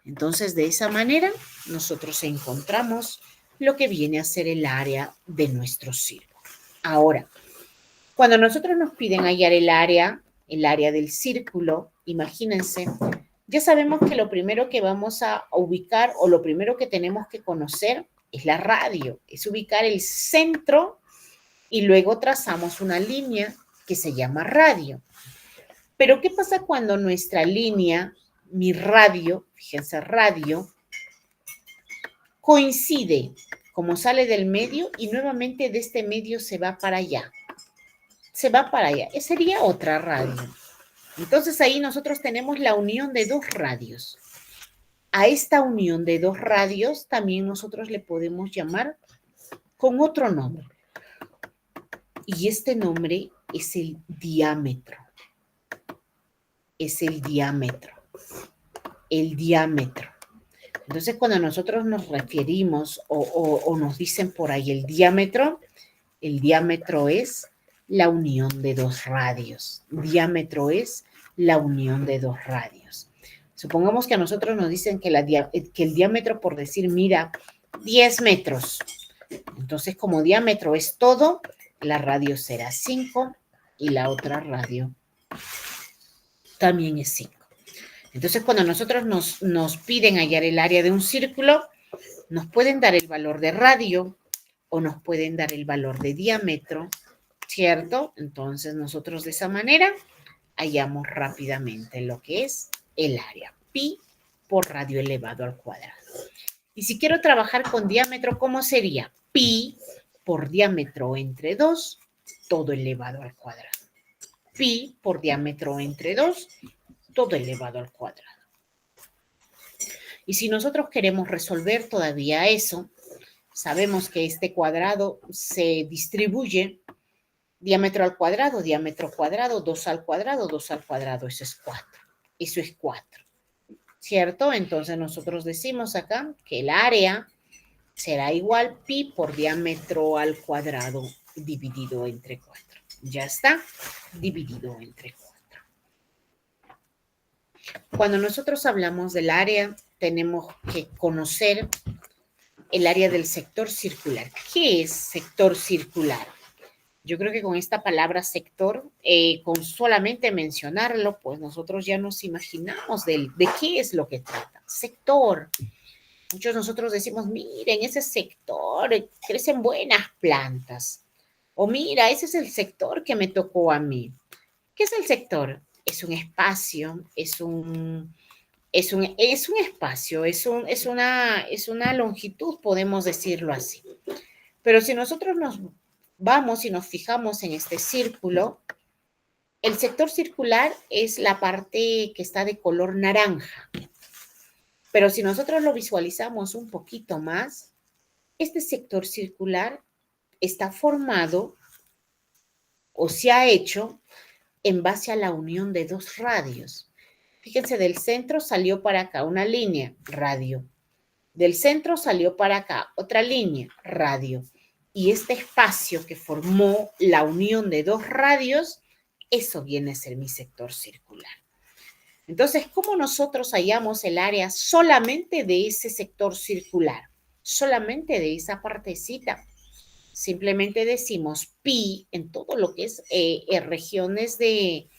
[SPEAKER 1] Entonces, de esa manera, nosotros encontramos lo que viene a ser el área de nuestro círculo. Ahora, cuando nosotros nos piden hallar el área del círculo, imagínense, ya sabemos que lo primero que vamos a ubicar o lo primero que tenemos que conocer es la radio, es ubicar el centro y luego trazamos una línea que se llama radio. Pero, ¿qué pasa cuando nuestra línea, mi radio, fíjense, radio, coincide, como sale del medio y nuevamente de este medio se va para allá? Se va para allá. Esa sería otra radio. Entonces, ahí nosotros tenemos la unión de dos radios. A esta unión de dos radios también nosotros le podemos llamar con otro nombre. Y este nombre es el diámetro. Es el diámetro. El diámetro. Entonces, cuando nosotros nos referimos o nos dicen por ahí el diámetro es la unión de dos radios. Diámetro es la unión de dos radios. Supongamos que a nosotros nos dicen que el diámetro, por decir, mira, 10 metros. Entonces, como diámetro es todo, la radio será 5 y la otra radio también es 5. Entonces, cuando nosotros nos piden hallar el área de un círculo, nos pueden dar el valor de radio o nos pueden dar el valor de diámetro, ¿cierto? Entonces, nosotros de esa manera hallamos rápidamente lo que es el área. Pi por radio elevado al cuadrado. Y si quiero trabajar con diámetro, ¿cómo sería? Pi por diámetro entre 2, todo elevado al cuadrado. Pi por diámetro entre 2, todo elevado al cuadrado. Y si nosotros queremos resolver todavía eso, sabemos que este cuadrado se distribuye diámetro al cuadrado, 2 al cuadrado, 2 al cuadrado, eso es 4. Eso es 4, ¿cierto? Entonces nosotros decimos acá que el área será igual pi por diámetro al cuadrado dividido entre 4. Ya está, dividido entre 4. Cuando nosotros hablamos del área, tenemos que conocer el área del sector circular. ¿Qué es sector circular? Yo creo que con esta palabra sector, con solamente mencionarlo, pues nosotros ya nos imaginamos de qué es lo que trata. Sector. Muchos de nosotros decimos, miren, ese sector crecen buenas plantas. O mira, ese es el sector que me tocó a mí. ¿Qué es el sector? Es un espacio, es un espacio, es una longitud, podemos decirlo así. Pero si nosotros nos vamos y nos fijamos en este círculo, el sector circular es la parte que está de color naranja. Pero si nosotros lo visualizamos un poquito más, este sector circular está formado o se ha hecho en base a la unión de dos radios. Fíjense, del centro salió para acá una línea, radio. Del centro salió para acá otra línea, radio. Y este espacio que formó la unión de dos radios, eso viene a ser mi sector circular. Entonces, ¿cómo nosotros hallamos el área solamente de ese sector circular? Solamente de esa partecita. Simplemente decimos pi en todo lo que es regiones de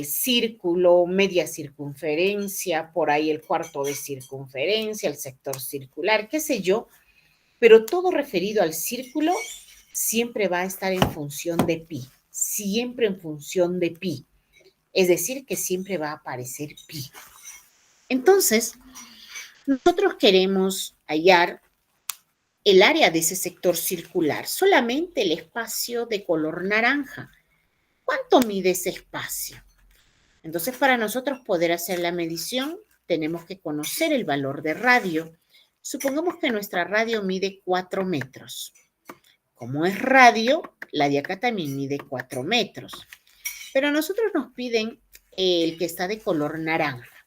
[SPEAKER 1] círculo, media circunferencia, por ahí el cuarto de circunferencia, el sector circular, qué sé yo, pero todo referido al círculo siempre va a estar en función de pi, siempre en función de pi, es decir, que siempre va a aparecer pi. Entonces, nosotros queremos hallar el área de ese sector circular, solamente el espacio de color naranja. ¿Cuánto mide ese espacio? Entonces, para nosotros poder hacer la medición, tenemos que conocer el valor de radio. Supongamos que nuestra radio mide 4 metros. Como es radio, la de acá también mide 4 metros. Pero a nosotros nos piden el que está de color naranja.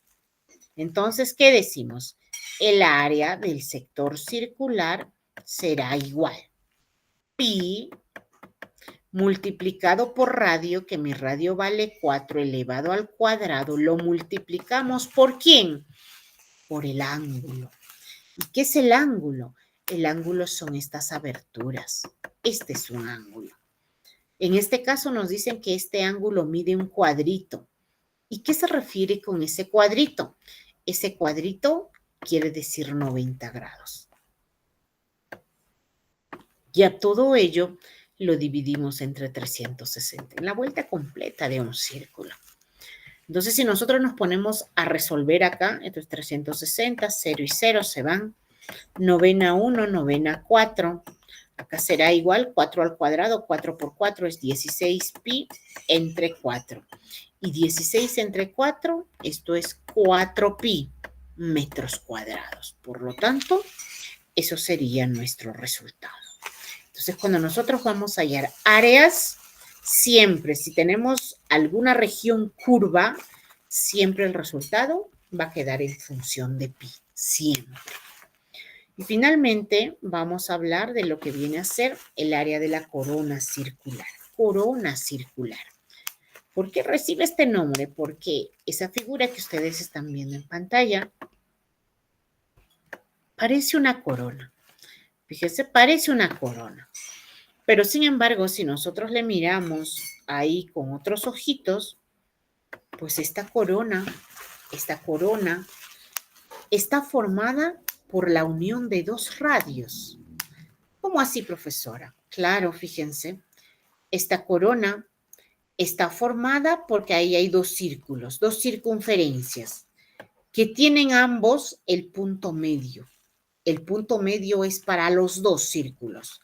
[SPEAKER 1] Entonces, ¿qué decimos? El área del sector circular será igual. Pi multiplicado por radio, que mi radio vale 4 elevado al cuadrado, lo multiplicamos ¿por quién? Por el ángulo. ¿Y qué es el ángulo? El ángulo son estas aberturas. Este es un ángulo. En este caso nos dicen que este ángulo mide un cuadrito. ¿Y qué se refiere con ese cuadrito? Ese cuadrito quiere decir 90 grados. Y a todo ello lo dividimos entre 360, en la vuelta completa de un círculo. Entonces, si nosotros nos ponemos a resolver acá, entonces 360, 0 y 0 se van, novena 1, novena 4, acá será igual 4 al cuadrado, 4 por 4 es 16 pi entre 4. Y 16 entre 4, esto es 4 pi metros cuadrados. Por lo tanto, eso sería nuestro resultado. Entonces, cuando nosotros vamos a hallar áreas, siempre, si tenemos alguna región curva, siempre el resultado va a quedar en función de pi, siempre. Y finalmente, vamos a hablar de lo que viene a ser el área de la corona circular. Corona circular. ¿Por qué recibe este nombre? Porque esa figura que ustedes están viendo en pantalla parece una corona. Fíjese, parece una corona. Pero sin embargo, si nosotros le miramos ahí con otros ojitos, pues esta corona está formada por la unión de dos radios. ¿Cómo así, profesora? Claro, fíjense, esta corona está formada porque ahí hay dos círculos, dos circunferencias, que tienen ambos el punto medio. El punto medio es para los dos círculos,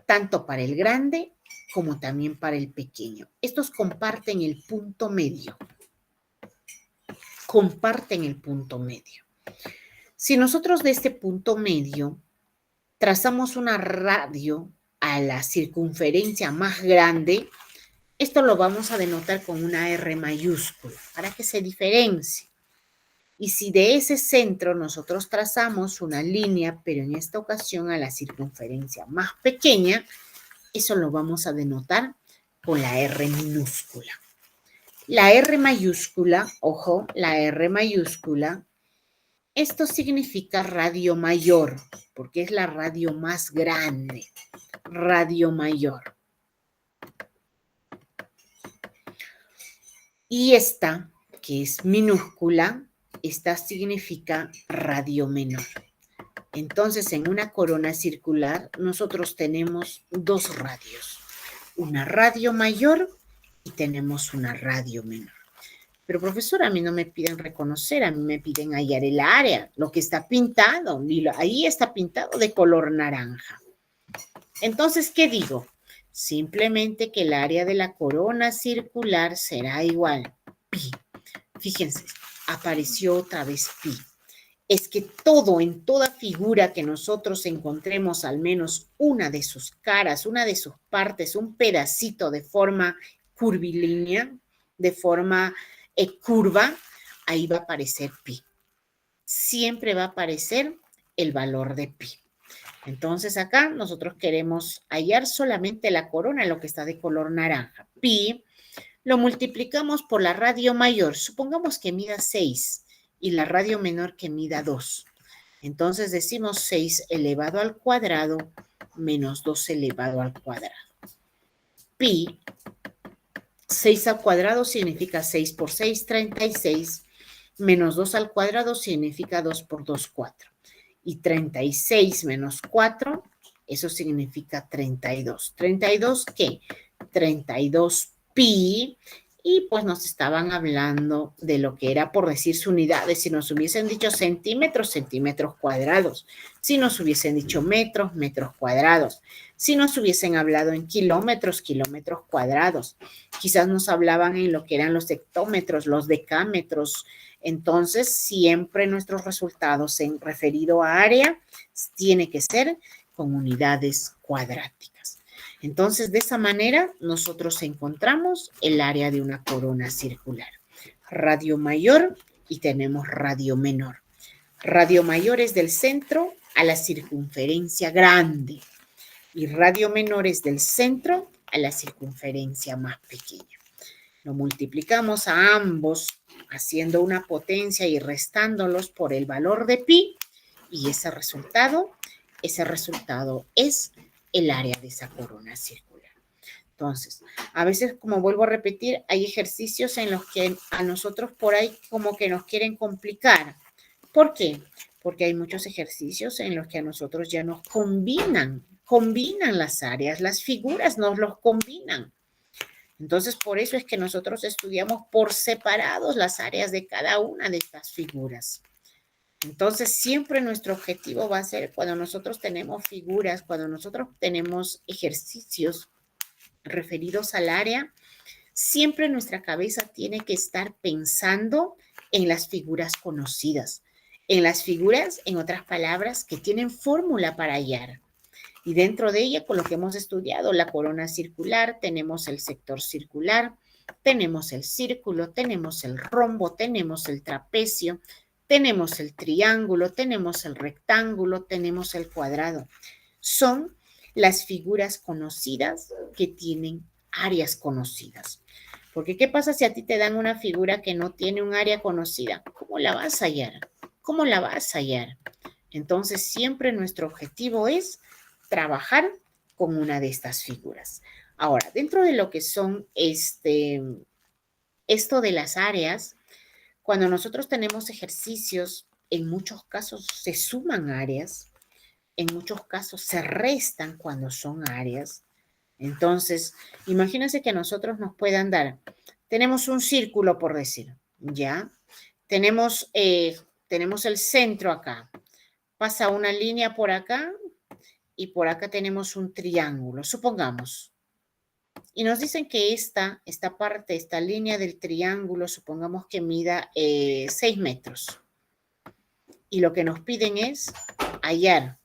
[SPEAKER 1] tanto para el grande como también para el pequeño. Estos comparten el punto medio. Comparten el punto medio. Si nosotros de este punto medio trazamos una radio a la circunferencia más grande, esto lo vamos a denotar con una R mayúscula para que se diferencie. Y si de ese centro nosotros trazamos una línea, pero en esta ocasión a la circunferencia más pequeña, eso lo vamos a denotar con la R minúscula. La R mayúscula, ojo, la R mayúscula, esto significa radio mayor, porque es la radio más grande, radio mayor. Y esta, que es minúscula, esta significa radio menor. Entonces, en una corona circular, nosotros tenemos dos radios. Una radio mayor y tenemos una radio menor. Pero, profesora, a mí no me piden reconocer, a mí me piden hallar el área, lo que está pintado. Y ahí está pintado de color naranja. Entonces, ¿qué digo? Simplemente que el área de la corona circular será igual. Pi. Fíjense, apareció otra vez pi. Es que todo, en toda figura que nosotros encontremos al menos una de sus caras, una de sus partes, un pedacito de forma curvilínea, de forma curva, ahí va a aparecer pi. Siempre va a aparecer el valor de pi. Entonces acá nosotros queremos hallar solamente la corona, lo que está de color naranja. Pi lo multiplicamos por la radio mayor. Supongamos que mida 6 y la radio menor que mida 2. Entonces decimos 6 elevado al cuadrado menos 2 elevado al cuadrado. Pi, 6 al cuadrado significa 6 por 6, 36, menos 2 al cuadrado significa 2 por 2, 4. Y 36 menos 4, eso significa 32. ¿32 qué? 32 pi. Y pues nos estaban hablando de lo que era por decirse unidades. Si nos hubiesen dicho centímetros, centímetros cuadrados. Si nos hubiesen dicho metros, metros cuadrados. Si nos hubiesen hablado en kilómetros, kilómetros cuadrados. Quizás nos hablaban en lo que eran los hectómetros, los decámetros. Entonces, siempre nuestros resultados en referido a área tiene que ser con unidades cuadráticas. Entonces, de esa manera, nosotros encontramos el área de una corona circular. Radio mayor y tenemos radio menor. Radio mayor es del centro a la circunferencia grande y radio menor es del centro a la circunferencia más pequeña. Lo multiplicamos a ambos haciendo una potencia y restándolos por el valor de pi y ese resultado es el área de esa corona circular. Entonces, a veces, como vuelvo a repetir, hay ejercicios en los que a nosotros por ahí como que nos quieren complicar. ¿Por qué? Porque hay muchos ejercicios en los que a nosotros ya nos combinan las áreas, las figuras nos los combinan. Entonces, por eso es que nosotros estudiamos por separados las áreas de cada una de estas figuras. Entonces, siempre nuestro objetivo va a ser cuando nosotros tenemos figuras, cuando nosotros tenemos ejercicios referidos al área, siempre nuestra cabeza tiene que estar pensando en las figuras conocidas, en las figuras, en otras palabras, que tienen fórmula para hallar. Y dentro de ella, con lo que hemos estudiado, la corona circular, tenemos el sector circular, tenemos el círculo, tenemos el rombo, tenemos el trapecio, tenemos el triángulo, tenemos el rectángulo, tenemos el cuadrado. Son las figuras conocidas que tienen áreas conocidas. Porque ¿qué pasa si a ti te dan una figura que no tiene un área conocida? ¿Cómo la vas a hallar? ¿Cómo la vas a hallar? Entonces, siempre nuestro objetivo es trabajar con una de estas figuras. Ahora, dentro de lo que son esto de las áreas, cuando nosotros tenemos ejercicios, en muchos casos se suman áreas, en muchos casos se restan cuando son áreas. Entonces, imagínense que a nosotros nos puedan dar, tenemos un círculo por decir, ¿ya? Tenemos el centro acá, pasa una línea por acá y por acá tenemos un triángulo, supongamos. Y nos dicen que esta parte, esta línea del triángulo, supongamos que mida 6 metros. Y lo que nos piden es hallar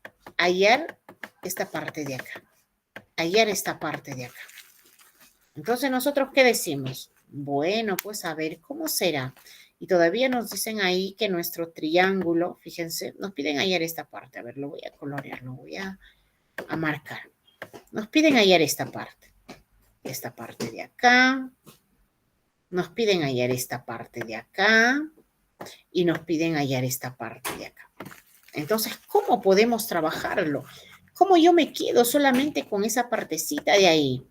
[SPEAKER 1] esta parte de acá. Hallar esta parte de acá. Entonces, ¿nosotros qué decimos? Bueno, pues a ver, ¿cómo será? Y todavía nos dicen ahí que nuestro triángulo, fíjense, nos piden hallar esta parte. A ver, lo voy a colorear, lo voy a marcar. Nos piden hallar esta parte de acá, nos piden hallar esta parte de acá y nos piden hallar esta parte de acá. Entonces, ¿cómo podemos trabajarlo? ¿Cómo yo me quedo solamente con esa partecita de ahí?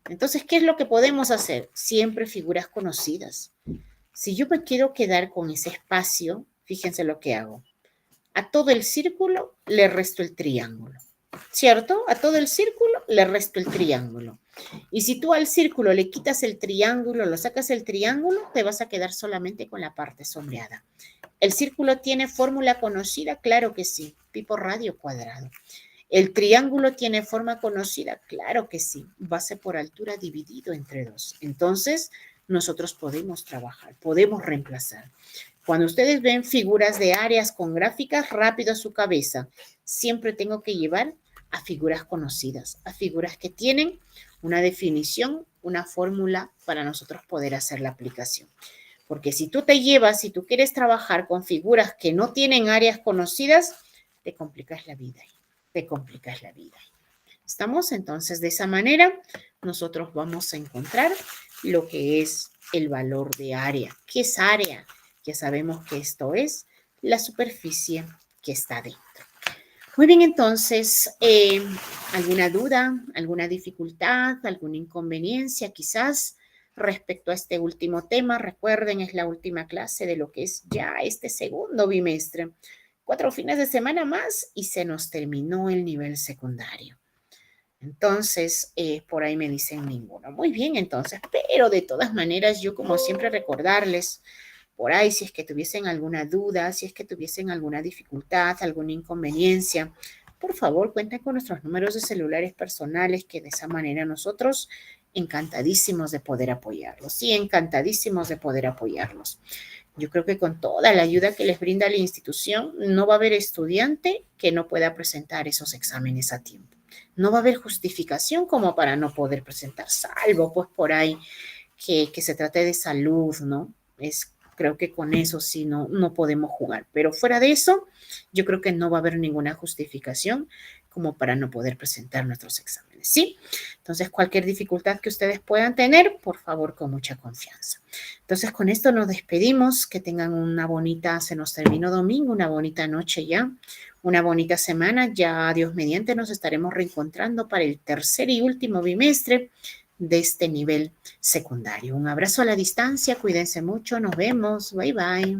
[SPEAKER 1] Entonces, ¿qué es lo que podemos hacer? Siempre figuras conocidas. Si yo me quiero quedar con ese espacio, fíjense lo que hago. A todo el círculo le resto el triángulo, ¿cierto? A todo el círculo le resto el triángulo. Y si tú al círculo le quitas el triángulo, lo sacas el triángulo, te vas a quedar solamente con la parte sombreada. ¿El círculo tiene fórmula conocida? Claro que sí, pi por radio cuadrado. ¿El triángulo tiene forma conocida? Claro que sí, base por altura dividido entre 2. Entonces, nosotros podemos trabajar, podemos reemplazar. Cuando ustedes ven figuras de áreas con gráficas, rápido a su cabeza. Siempre tengo que llevar a figuras conocidas, a figuras que tienen una definición, una fórmula para nosotros poder hacer la aplicación. Porque si tú te llevas, si tú quieres trabajar con figuras que no tienen áreas conocidas, te complicas la vida. Te complicas la vida. ¿Estamos? Entonces, de esa manera, nosotros vamos a encontrar lo que es el valor de área. ¿Qué es área? Ya sabemos que esto es la superficie que está dentro. Muy bien, entonces, ¿alguna duda, alguna dificultad, alguna inconveniencia quizás respecto a este último tema? Recuerden, es la última clase de lo que es ya este segundo bimestre. 4 fines de semana más y se nos terminó el nivel secundario. Entonces, por ahí me dicen ninguno. Muy bien, entonces, pero de todas maneras, yo como siempre recordarles, por ahí, si es que tuviesen alguna duda, si es que tuviesen alguna dificultad, alguna inconveniencia, por favor, cuenten con nuestros números de celulares personales, que de esa manera nosotros encantadísimos de poder apoyarlos. Sí, encantadísimos de poder apoyarlos. Yo creo que con toda la ayuda que les brinda la institución, no va a haber estudiante que no pueda presentar esos exámenes a tiempo. No va a haber justificación como para no poder presentar, salvo pues por ahí que se trate de salud, ¿no? Creo que con eso sí no podemos jugar. Pero fuera de eso, yo creo que no va a haber ninguna justificación como para no poder presentar nuestros exámenes, ¿sí? Entonces, cualquier dificultad que ustedes puedan tener, por favor, con mucha confianza. Entonces, con esto nos despedimos. Que tengan una bonita, se nos terminó domingo, una bonita noche ya, una bonita semana. Ya, Dios mediante, nos estaremos reencontrando para el tercer y último bimestre de este nivel secundario. Un abrazo a la distancia, cuídense mucho, nos vemos, bye bye.